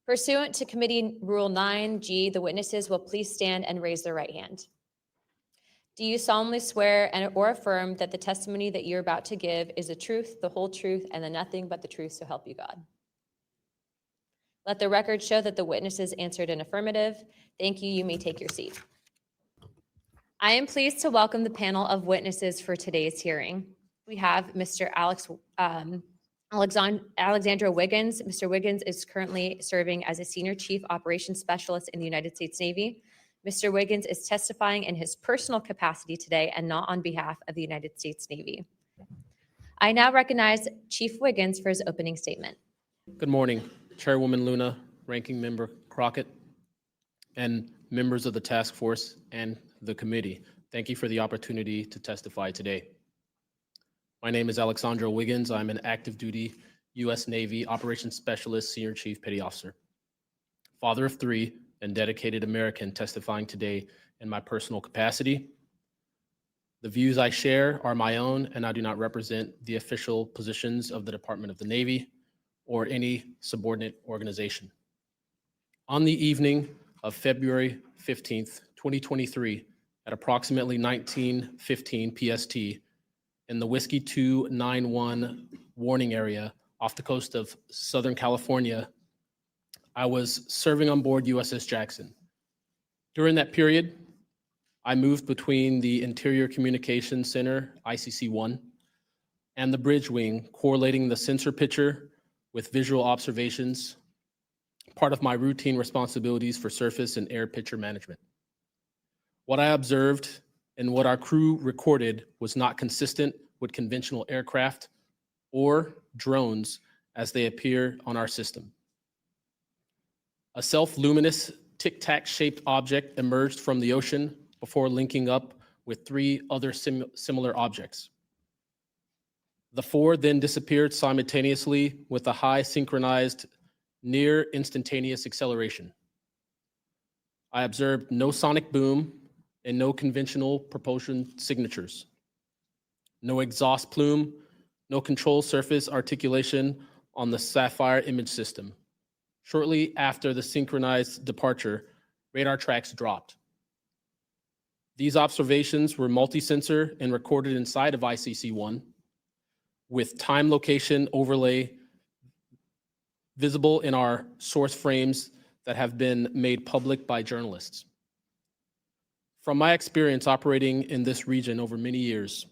Pursuant to Committee Rule 9G, the witnesses will please stand and raise their right hand. Do you solemnly swear or affirm that the testimony that you're about to give is the truth, the whole truth, and the nothing but the truth, so help you God? Let the record show that the witnesses answered an affirmative. Thank you. You may take your seat. I am pleased to welcome the panel of witnesses for today's hearing. We have Mr. Alexandra Wiggins. Mr. Wiggins is currently serving as a Senior Chief Operations Specialist in the United States Navy. Mr. Wiggins is testifying in his personal capacity today and not on behalf of the United States Navy. I now recognize Chief Wiggins for his opening statement. Good morning, Chairwoman Luna, Ranking Member Crockett, and members of the task force and the committee. Thank you for the opportunity to testify today. My name is Alexandra Wiggins. I'm an active duty U.S. Navy Operations Specialist, Senior Chief Petty Officer, father of 3, and dedicated American testifying today in my personal capacity. The views I share are my own, and I do not represent the official positions of the Department of the Navy or any subordinate organization. On the evening of February 15th, 2023, at approximately 19:15 PST, in the Whiskey 291 warning area off the coast of Southern California, I was serving on board USS Jackson. During that period, I moved between the Interior Communications Center, ICC-1, and the bridge wing, correlating the sensor picture with visual observations, part of my routine responsibilities for surface and air picture management. What I observed and what our crew recorded was not consistent with conventional aircraft or drones as they appear on our system. A self-luminous tic-tac shaped object emerged from the ocean before linking up with 3 other similar objects. The 4 then disappeared simultaneously with a high synchronized near instantaneous acceleration. I observed no sonic boom and no conventional propulsion signatures, no exhaust plume, no control surface articulation on the Sci-Fi image system. Shortly after the synchronized departure, radar tracks dropped. These observations were multi-sensor and recorded inside of ICC-1 with time location overlay visible in our source frames that have been made public by journalists. From my experience operating in this region over many years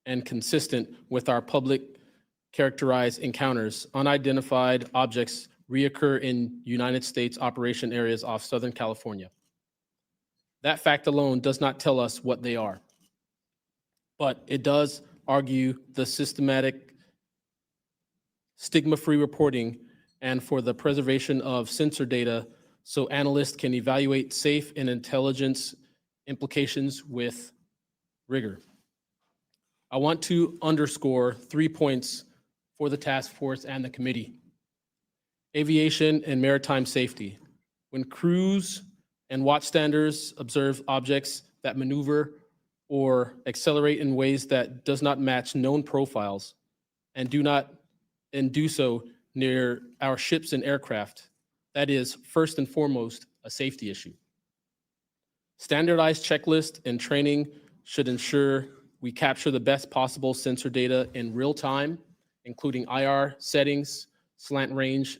and consistent with our public characterized encounters, unidentified objects reoccur in United States operation areas off Southern California. That fact alone does not tell us what they are, but it does argue the systematic stigma-free reporting and for the preservation of sensor data so analysts can evaluate safe and intelligence implications with rigor. I want to underscore 3 points for the task force and the committee. Aviation and maritime safety. When crews and watchstanders observe objects that maneuver or accelerate in ways that does not match known profiles and do so near our ships and aircraft, that is first and foremost a safety issue. Standardized checklists and training should ensure we capture the best possible sensor data in real time, including IR settings, slant range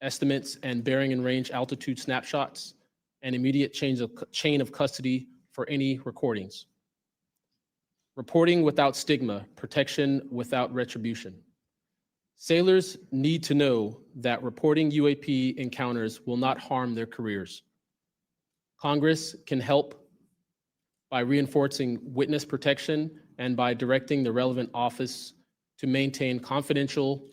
estimates, and bearing and range altitude snapshots, and immediate chain of custody for any recordings. Reporting without stigma, protection without retribution. Sailors need to know that reporting UAP encounters will not harm their careers. Congress can help by reinforcing witness protection and by directing the relevant office to maintain confidential,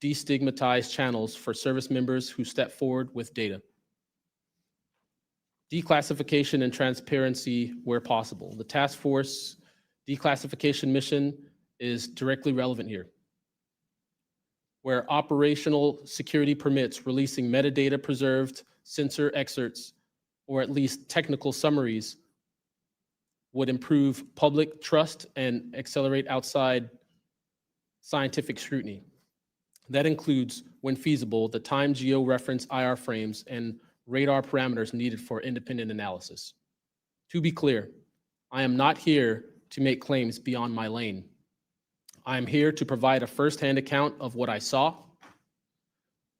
destigmatized channels for service members who step forward with data. Declassification and transparency where possible. The task force declassification mission is directly relevant here. Where operational security permits releasing metadata preserved sensor excerpts or at least technical summaries would improve public trust and accelerate outside scientific scrutiny. That includes when feasible, the time geo-reference IR frames and radar parameters needed for independent analysis. To be clear, I am not here to make claims beyond my lane. I am here to provide a firsthand account of what I saw,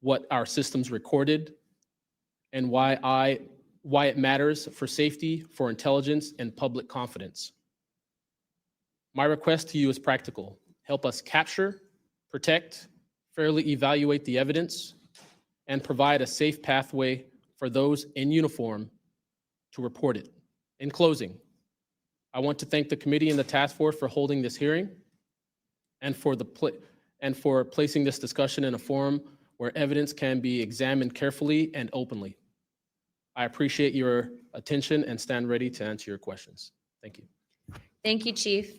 what our systems recorded, and why it matters for safety, for intelligence, and public confidence. My request to you is practical. Help us capture, protect, fairly evaluate the evidence, and provide a safe pathway for those in uniform to report it. In closing, I want to thank the committee and the task force for holding this hearing and for placing this discussion in a forum where evidence can be examined carefully and openly. I appreciate your attention and stand ready to answer your questions. Thank you. Thank you, Chief.